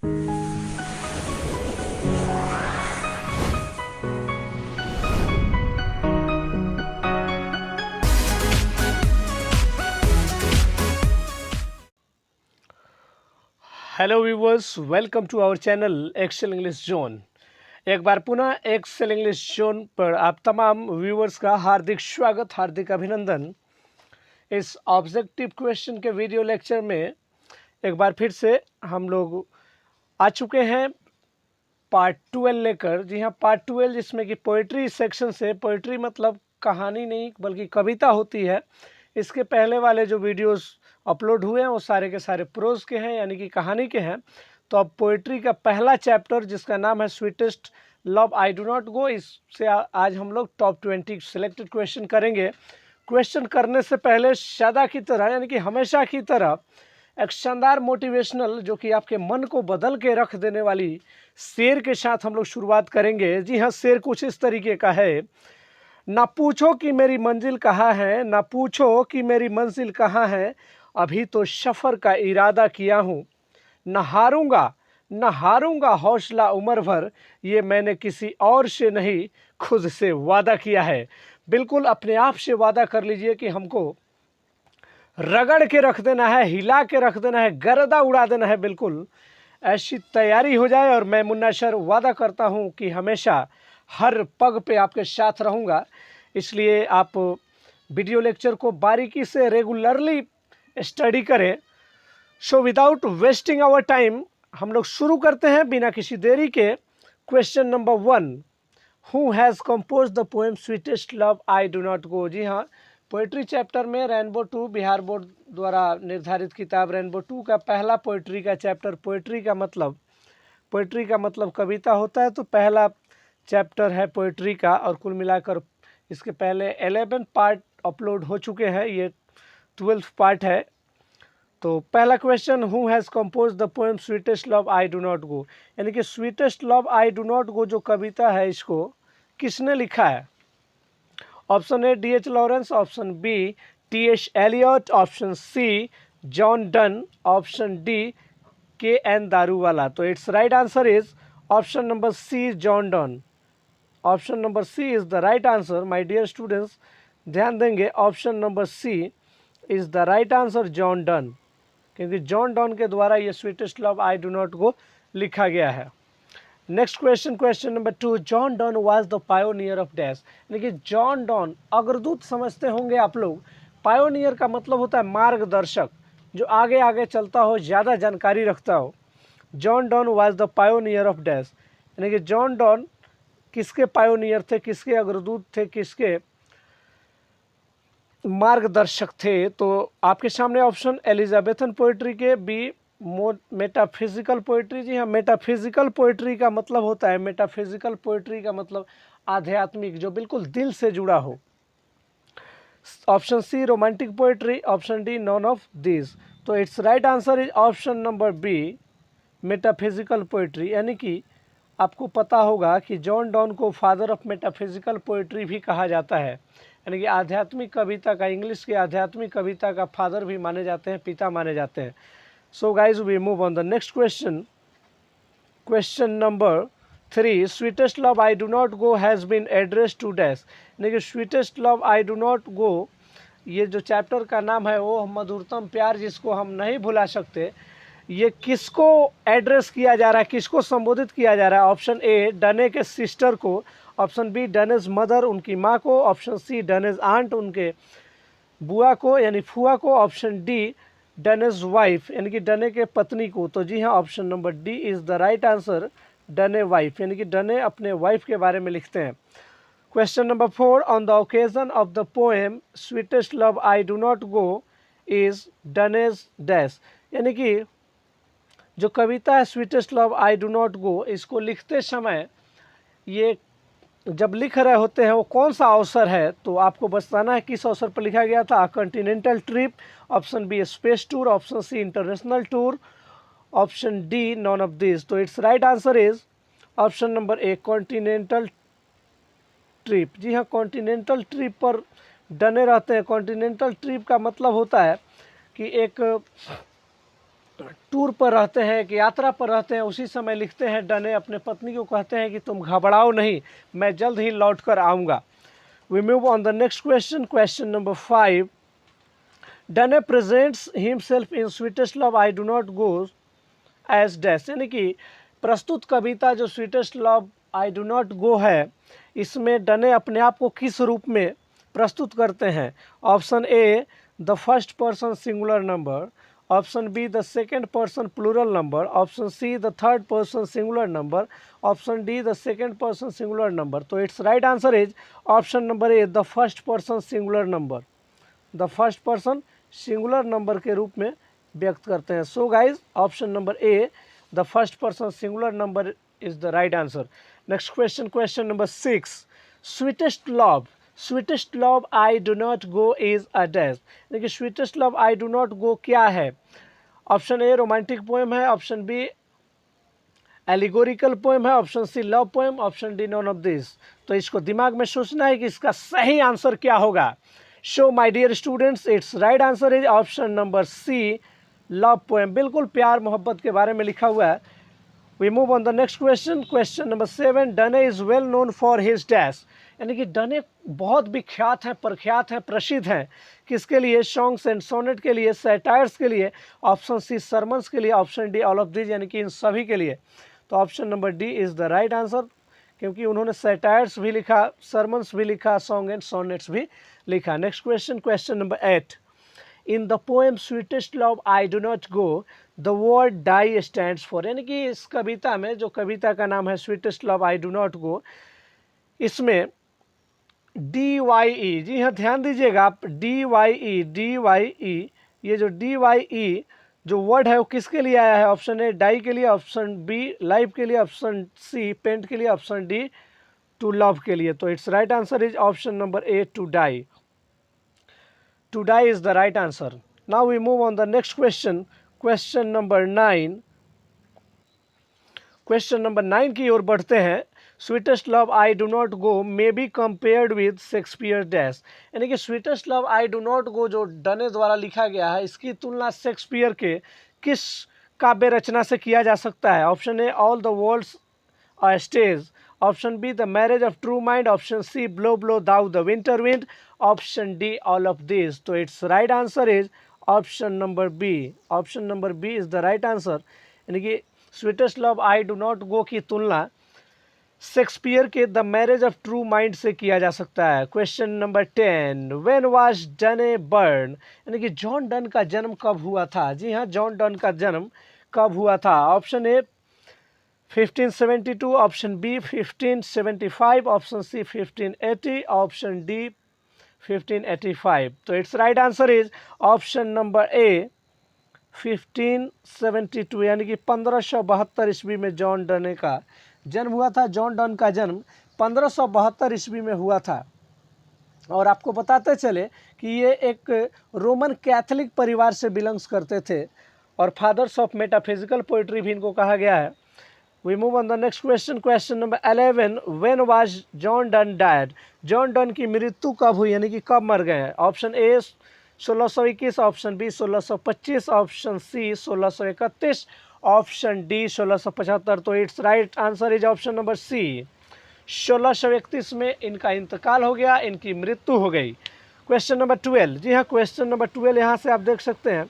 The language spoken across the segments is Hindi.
Hello viewers, welcome to our channel Excel English zone. एक बार पुनः एक्सेल इंग्लिश जोन पर आप तमाम व्यूवर्स का हार्दिक स्वागत, हार्दिक अभिनंदन। इस ऑब्जेक्टिव क्वेश्चन के वीडियो लेक्चर में एक बार फिर से हम लोग आ चुके हैं पार्ट 12 लेकर। जी हाँ, पार्ट 12 जिसमें कि पोइट्री सेक्शन से, पोइट्री मतलब कहानी नहीं बल्कि कविता होती है। इसके पहले वाले जो वीडियोस अपलोड हुए हैं वो सारे के सारे प्रोज के हैं, यानी कि कहानी के हैं। तो अब पोइट्री का पहला चैप्टर जिसका नाम है sweetest love I do not गो, इससे आज हम लोग टॉप 20 सिलेक्टेड क्वेश्चन करेंगे। क्वेश्चन करने से पहले सदा की तरह, यानी कि हमेशा की तरह, एक शानदार मोटिवेशनल जो कि आपके मन को बदल के रख देने वाली शेर के साथ हम लोग शुरुआत करेंगे। जी हाँ, शेर कुछ इस तरीके का है। ना पूछो कि मेरी मंजिल कहाँ है, ना पूछो कि मेरी मंजिल कहाँ है, अभी तो सफ़र का इरादा किया हूँ। न हारूंगा हौसला उम्र भर, ये मैंने किसी और से नहीं खुद से वादा किया है। बिल्कुल अपने आप से वादा कर लीजिए कि हमको रगड़ के रख देना है, हिला के रख देना है, गर्दा उड़ा देना है। बिल्कुल ऐसी तैयारी हो जाए और मैं मुन्ना सर वादा करता हूँ कि हमेशा हर पग पे आपके साथ रहूँगा। इसलिए आप वीडियो लेक्चर को बारीकी से रेगुलरली स्टडी करें। So without wasting our time हम लोग शुरू करते हैं बिना किसी देरी के। Question number 1, who has compose the poem sweetest love I do not go. जी हाँ, पोइट्री चैप्टर में रेनबो 2 बिहार बोर्ड द्वारा निर्धारित किताब रेनबो 2 का पहला पोइट्री का चैप्टर, पोइट्री का मतलब कविता होता है, तो पहला चैप्टर है पोइट्री का। और कुल मिलाकर इसके पहले 11 पार्ट अपलोड हो चुके हैं, ये 12th पार्ट है। तो पहला question, who has compose the poem sweetest love I do not go, यानी कि sweetest love I do not go जो कविता है, इसको किसने लिखा है? Option A D.H. Lawrence, option B T.S. Eliot, option C John Donne, option D K.N. Daruwalla. तो it's right answer is option number C John Donne. Option number C is the right answer. My dear students, ध्यान देंगे, option number C is the right answer, John Donne, क्योंकि जॉन डन के द्वारा ये sweetest love I do not go लिखा गया है। Next question, question number 2, John Donne was the pioneer of dash, यानी कि जॉन डन अग्रदूत समझते होंगे आप लोग। पायोनियर का मतलब होता है मार्गदर्शक, जो आगे आगे चलता हो, ज़्यादा जानकारी रखता हो। John Donne was the pioneer of dash, यानी कि जॉन डन किसके पायोनियर थे, किसके अग्रदूत थे, किसके मार्गदर्शक थे? तो आपके सामने ऑप्शन एलिजाबेथन पोइट्री के, बी मेटाफिजिकल पोइट्री। जी हाँ, मेटाफिजिकल पोइट्री का मतलब होता है, मेटाफिजिकल पोइट्री का मतलब आध्यात्मिक, जो बिल्कुल दिल से जुड़ा हो। Option C romantic poetry, option D none of this. तो it's right answer is option number B metaphysical poetry, यानी कि आपको पता होगा कि जॉन डन को फादर ऑफ मेटाफिजिकल पोइट्री भी कहा जाता है, यानी कि आध्यात्मिक कविता का, इंग्लिश के आध्यात्मिक कविता का फादर भी माने जाते हैं, पिता माने जाते हैं। So guys we move on the next question. Question number 3, sweetest love I do not go has been address to dash, यानी कि sweetest love I do not go, ये जो चैप्टर का नाम है वो मधुरतम प्यार जिसको हम नहीं भुला सकते, ये किसको एड्रेस किया जा रहा है, किसको संबोधित किया जा रहा है? ऑप्शन ए डने के सिस्टर को, ऑप्शन बी डनेज मदर उनकी माँ को, ऑप्शन सी डनेज आंट उनके बुआ को यानी फुआ को, ऑप्शन डी डनेज वाइफ यानी कि डने के पत्नी को। तो जी हाँ, option number D is the right answer, डने wife, यानी कि डने अपने वाइफ के बारे में लिखते हैं। Question number 4, on the occasion of the poem sweetest love I do not go is dunnage dash, यानी कि जो कविता है sweetest love I do not गो, इसको लिखते समय ये जब लिख रहे होते हैं वो कौन सा अवसर है? तो आपको बताना है किस अवसर पर लिखा गया था। Continental trip, option B space tour, option C international tour, option D none of this. तो it's right answer is option number A continental trip. जी हाँ, कॉन्टिनेंटल ट्रिप पर डने रहते हैं। कॉन्टिनेंटल ट्रिप का मतलब होता है कि एक टूर पर रहते हैं कि यात्रा पर रहते हैं, उसी समय लिखते हैं डने अपने पत्नी को कहते हैं कि तुम घबराओ नहीं, मैं जल्द ही लौट कर आऊँगा। We move on the next question, question number 5। Donne presents himself in sweetest love I do not go as dash, यानी कि प्रस्तुत कविता जो sweetest love I do not go है, इसमें डने अपने आप को किस रूप में प्रस्तुत करते हैं? Option A the first person singular number, option B the second person plural number, option C the third person singular number, option D the second person singular number. तो it's right answer is option number A the first person singular number. The first person singular number के रूप में व्यक्त करते हैं। So guys option number A the first person singular number is the right answer. Next question, question number 6। Sweetest love I do not go is a dash, देखिए sweetest love I do not go क्या है? ऑप्शन ए रोमांटिक पोएम है, ऑप्शन बी एलिगोरिकल पोएम है, option C love poem, option D none of this. तो इसको दिमाग में सोचना है कि इसका सही आंसर क्या होगा। So my dear students, it's right answer is option number C love poem. बिल्कुल प्यार मोहब्बत के बारे में लिखा हुआ है। We move on the next question, question number 7। Donne is well known for his dash, यानी कि डने बहुत विख्यात हैं, प्रख्यात हैं, प्रसिद्ध हैं। किसके लिए? सॉन्ग्स एंड सोनेट के लिए, सैटायर्स के लिए, ऑप्शन सी सरमन्स के लिए, option D all of this, यानी कि इन सभी के लिए। तो option number D is the right answer, क्योंकि उन्होंने सैटायर्स भी लिखा, सरमन्स भी लिखा, सॉन्ग एंड सोनेट्स भी लिखा। Next question, question number 8। In the poem sweetest love I do not go the word die stands for, यानी कि इस कविता में, जो कविता का नाम है sweetest love I do not गो, इसमें DYE, जी हाँ ध्यान दीजिएगा आप, DYE, ये जो DYE जो वर्ड है वो किसके लिए आया है? ऑप्शन ए डाई के लिए, ऑप्शन बी लाइफ के लिए, ऑप्शन सी पेंट के लिए, ऑप्शन डी टू लव के लिए। तो it's right answer is option number A to die. To die is the right answer. Now we move on the next question, question number 9। Question number 9 की ओर बढ़ते हैं। Sweetest love I do not go may be compared with Shakespeare dash, यानी कि sweetest love I do not go जो डने द्वारा लिखा गया है, इसकी तुलना शेक्सपियर के किस काव्य रचना से किया जा सकता है? Option A all the world's a stage, option B the marriage of true mind, option C blow blow thou the winter wind, option D all of this. तो it's right answer is option number B. Option number B is the right answer, यानी कि sweetest love I do not go की तुलना शेक्सपियर के the marriage of true mind से किया जा सकता है। Question number 10। When was डने burn, यानी कि जॉन डन का जन्म कब हुआ था? जी हाँ, जॉन डन का जन्म कब हुआ था? Option A 1572, option B 1575, option C 1580, option D 1585। तो it's right answer is option number A 1572, यानी कि 1572 ईस्वी में जॉन डने का जन्म हुआ था। जॉन डन का जन्म 1572 ईस्वी में हुआ था। और आपको बताते चले कि ये एक रोमन कैथोलिक परिवार से बिलोंग्स करते थे और फादर्स ऑफ मेटाफिजिकल पोइट्री भी इनको कहा गया है। We move on the next question, question number 11। When was John Donne died, John Donne की मृत्यु कब हुई, यानी कि कब मर गए? Option A 1621, option B 1625, option C 1631, option D 1675। तो it's right answer is option number C 1631 में इनका इंतकाल हो गया, इनकी मृत्यु हो गई। क्वेश्चन नंबर 12, जी हाँ क्वेश्चन नंबर 12 यहाँ से आप देख सकते हैं।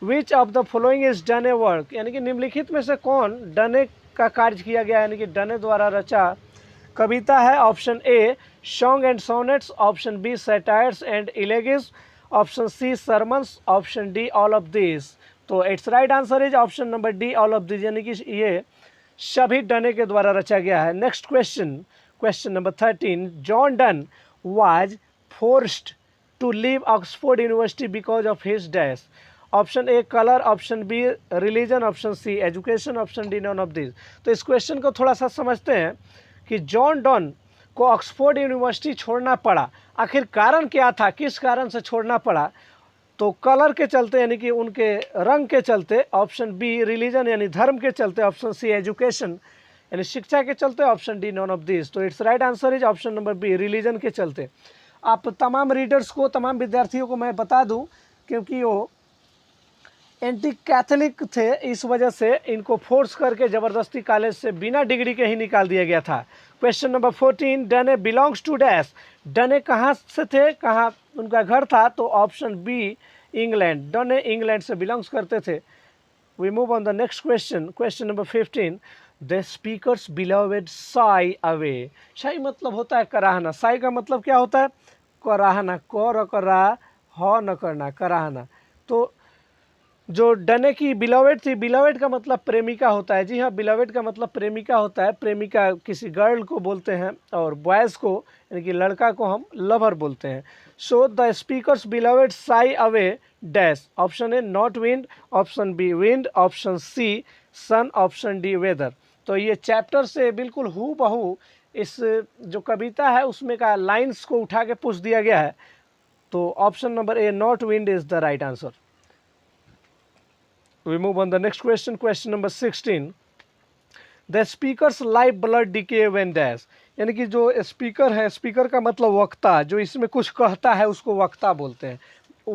Which of the following is डने work, यानी कि निम्नलिखित में से कौन डने का कार्य किया गया, यानी कि डने द्वारा रचा कविता है? Option A song and sonnets, option B satires and elegies, option C sermons, option D all of this. तो it's right answer is option number D all of this, यानी कि ये सभी डने के द्वारा रचा गया है। Next question, question number 13। John Donne was forced to leave Oxford University because of his dash. Option A colour, option B religion, option C education, option D none of this. तो इस क्वेश्चन को थोड़ा सा समझते हैं कि जॉन डन को ऑक्सफोर्ड यूनिवर्सिटी छोड़ना पड़ा, आखिर कारण क्या था, किस कारण से छोड़ना पड़ा? तो कलर के चलते, यानी कि उनके रंग के चलते, ऑप्शन बी रिलीजन यानी धर्म के चलते, ऑप्शन सी एजुकेशन यानी शिक्षा के चलते, option D none of this. तो it's right answer is option number B religion के चलते। आप तमाम रीडर्स को, तमाम विद्यार्थियों को मैं बता दूं, क्योंकि वो एंटी कैथोलिक थे, इस वजह से इनको फोर्स करके ज़बरदस्ती कॉलेज से बिना डिग्री के ही निकाल दिया गया था। Question number 14, Donne belongs to dash. Donne कहाँ से थे, कहाँ उनका घर था, तो option B England. Donne England से बिलोंग्स करते थे। We move on the next question. Question number 15, the speaker's beloved sigh away. Sigh मतलब होता है कराहना। साई का मतलब क्या होता है, कराहना, कर करा ह न करना, कराहना। तो जो डने की बिलोवेड थी, बिलोवेड का मतलब प्रेमिका होता है। जी हाँ, बिलोवेड का मतलब प्रेमिका होता है। प्रेमिका किसी गर्ल को बोलते हैं और बॉयज़ को यानी कि लड़का को हम लवर बोलते हैं। So the speaker's beloved sigh away dash. Option A not wind, option B wind, option C sun, option D weather. तो ये चैप्टर से बिल्कुल हू बहू इस जो कविता है उसमें का लाइन्स को उठा के पूछ दिया गया है। तो option number A not wind is the right answer. We move on the next question. Question number 16. The speaker's live blood decay when dash। यानी कि जो स्पीकर है, स्पीकर का मतलब वक्ता, जो इसमें कुछ कहता है उसको वक्ता बोलते हैं।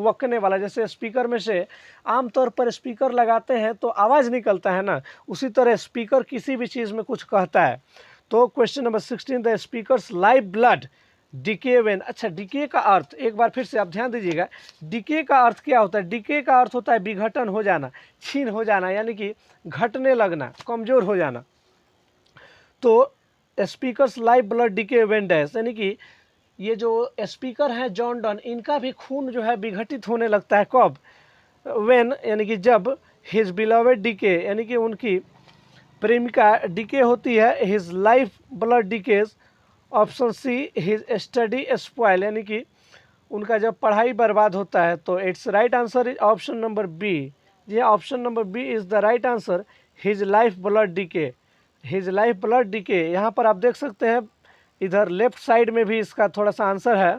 वकने वाला, जैसे स्पीकर में से आमतौर पर स्पीकर लगाते हैं तो आवाज़ निकलता है ना, उसी तरह स्पीकर किसी भी चीज़ में कुछ कहता है। तो question number 16, the speakers live blood decay when. अच्छा, डिके का अर्थ एक बार फिर से आप ध्यान दीजिएगा। डिके का अर्थ क्या होता है, डिके का अर्थ होता है विघटन हो जाना, छीन हो जाना, यानी कि घटने लगना, कमज़ोर हो जाना। तो speakers live blood decay when dash, यानी कि ये जो स्पीकर हैं जॉन डन, इनका भी खून जो है विघटित होने लगता है। कब, वेन यानी कि जब, हिज बिलवेड डिके यानी कि उनकी प्रेमिका डिके होती है, his life blood decays. Option C his study spoil, यानी कि उनका जब पढ़ाई बर्बाद होता है। तो it's right answer is option number B. जी option number B is the right answer, his life blood decay. His life blood decay, यहाँ पर आप देख सकते हैं इधर लेफ्ट साइड में भी इसका थोड़ा सा आंसर है।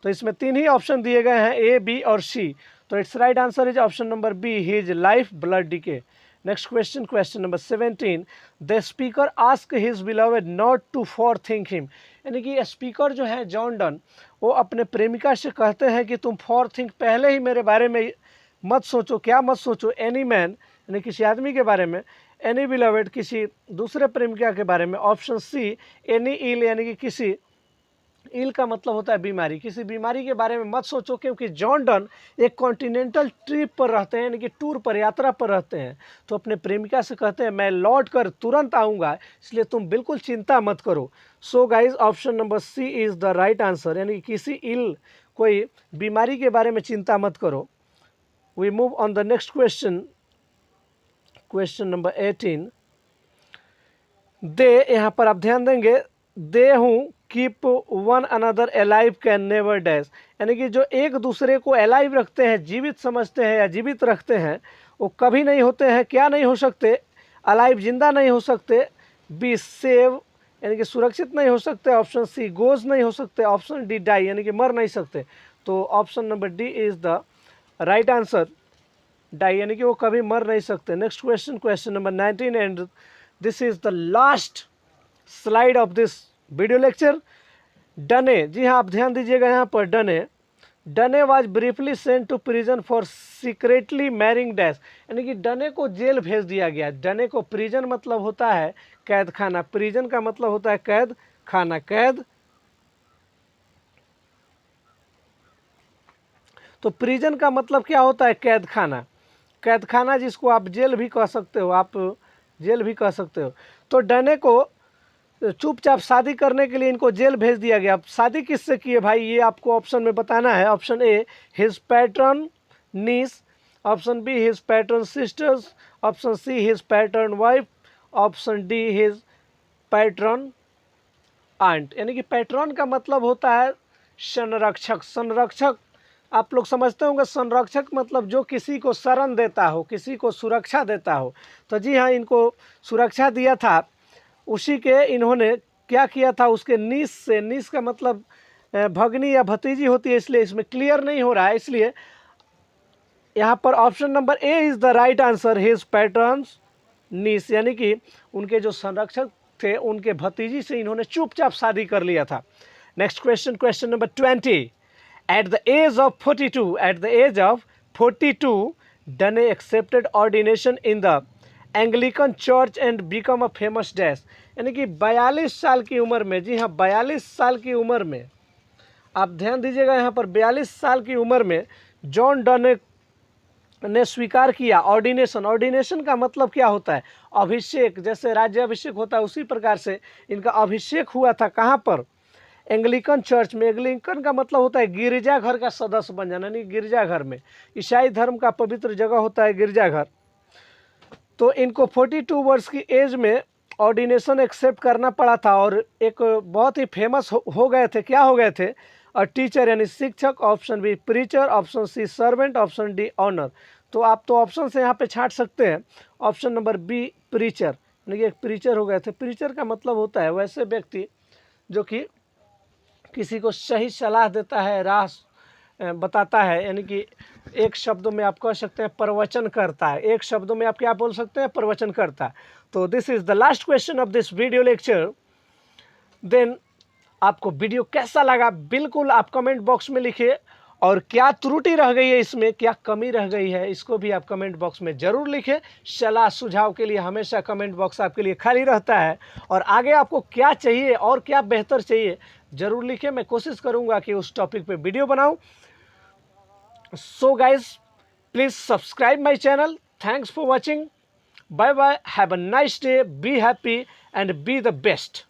तो इसमें 3 ही ऑप्शन दिए गए हैं, ए, बी और सी। तो it's right answer is option number B, his life blood decay. Next question, question number 17, the speaker ask his beloved not to for think him. यानी कि स्पीकर जो है जॉन डन, वो अपने प्रेमिका से कहते हैं कि तुम फॉर थिंक, पहले ही मेरे बारे में मत सोचो। क्या मत सोचो, एनी मैन यानी किसी आदमी के बारे में, एनी बिलवेड किसी दूसरे प्रेमिका के बारे में। ऑप्शन सी एनी इल, यानी कि किसी इल का मतलब होता है बीमारी, किसी बीमारी के बारे में मत सोचो, क्योंकि जॉन डन एक कॉन्टिनेंटल ट्रिप पर रहते हैं, यानी कि टूर पर, यात्रा पर रहते हैं। तो अपने प्रेमिका से कहते हैं मैं लौट कर तुरंत आऊँगा, इसलिए तुम बिल्कुल चिंता मत करो। So guys option number C is the right answer, यानी कि किसी इल, कोई बीमारी के बारे में चिंता मत करो। We move on the next question. Question number 18, they, यहाँ पर आप ध्यान देंगे, they who keep one another alive can never dash. यानी कि जो एक दूसरे को अलाइव रखते हैं, जीवित समझते हैं या जीवित रखते हैं, वो कभी नहीं होते हैं, क्या नहीं हो सकते, अलाइव, जिंदा नहीं हो सकते। बी सेव यानी कि सुरक्षित नहीं हो सकते। ऑप्शन सी गोज नहीं हो सकते। ऑप्शन डी डाई यानी कि मर नहीं सकते। तो option number D is the right answer, die यानी कि वो कभी मर नहीं सकते। Next question, question number 19, and this is the last slide of this video lecture. Donne, जी हाँ आप ध्यान दीजिएगा यहाँ पर, Donne was briefly sent to prison for secretly marrying dash. यानी कि डने को जेल भेज दिया गया। डने को, प्रिजन मतलब होता है कैद खाना, प्रिजन का मतलब होता है कैद खाना, कैद। तो प्रिजन का मतलब क्या होता है, कैद खाना, कैद खाना, जिसको आप जेल भी कह सकते हो, आप जेल भी कह सकते हो। तो डने को चुपचाप शादी करने के लिए इनको जेल भेज दिया गया। शादी किससे किए भाई, ये आपको ऑप्शन में बताना है। Option A his patron's niece, option B his patron's sisters, option C his patron's wife, option D his patron's aunt. यानी कि पैटर्न का मतलब होता है संरक्षक। संरक्षक आप लोग समझते होंगे, संरक्षक मतलब जो किसी को शरण देता हो, किसी को सुरक्षा देता हो। तो जी हाँ, इनको सुरक्षा दिया था, उसी के इन्होंने क्या किया था, उसके नीस से, नीस का मतलब भगनी या भतीजी होती है, इसलिए इसमें क्लियर नहीं हो रहा है, इसलिए यहाँ पर option number A is the right answer, his patron's niece, यानी कि उनके जो संरक्षक थे उनके भतीजी से इन्होंने चुपचाप शादी कर लिया था। Next question, question number 20, at the age of 42, at the age of 42 Donne a accepted ordination in the Anglican church and become a famous dash. यानी कि 42 साल की उम्र में, जी हाँ 42 साल की उम्र में, आप ध्यान दीजिएगा यहाँ पर 42 साल की उम्र में जॉन डन ने स्वीकार किया ऑर्डिनेशन। ऑर्डिनेशन का मतलब क्या होता है? अभिषेक, जैसे राज्याभिषेक होता है उसी प्रकार से इनका अभिषेक हुआ था। कहाँ पर? एंग्लिकन चर्च में। एंग्लिकन का मतलब होता है गिरजाघर का सदस्य बन जाना, यानी गिरजाघर में। ईसाई धर्म का पवित्र जगह होता है गिरजाघर। तो इनको 42 वर्ष की एज में ऑर्डिनेशन एक्सेप्ट करना पड़ा था और एक बहुत ही फेमस हो गए थे। क्या हो गए थे? और टीचर यानी शिक्षक, option B preacher, option C servant, option D honour. तो आप तो ऑप्शन से यहाँ पे छांट सकते हैं। ऑप्शन नंबर बी प्रीचर, यानी कि एक प्रीचर हो गए थे। प्रीचर का मतलब होता है वैसे व्यक्ति जो कि किसी को सही सलाह देता है, राह बताता है, यानी कि एक शब्दों में आप कह सकते हैं प्रवचन करता है। एक शब्दों में आप क्या बोल सकते हैं? प्रवचन करता है। तो this is the last question of this video lecture. Then आपको वीडियो कैसा लगा बिल्कुल आप कमेंट बॉक्स में लिखिए, और क्या त्रुटि रह गई है इसमें, क्या कमी रह गई है, इसको भी आप कमेंट बॉक्स में ज़रूर लिखें। सलाह सुझाव के लिए हमेशा कमेंट बॉक्स आपके लिए खाली रहता है। और आगे आपको क्या चाहिए और क्या बेहतर चाहिए ज़रूर लिखें। मैं कोशिश करूँगा कि उस टॉपिक पे वीडियो बनाऊँ। So guys, please subscribe my channel. Thanks for watching. Bye bye. Have a nice day. Be happy and be the best.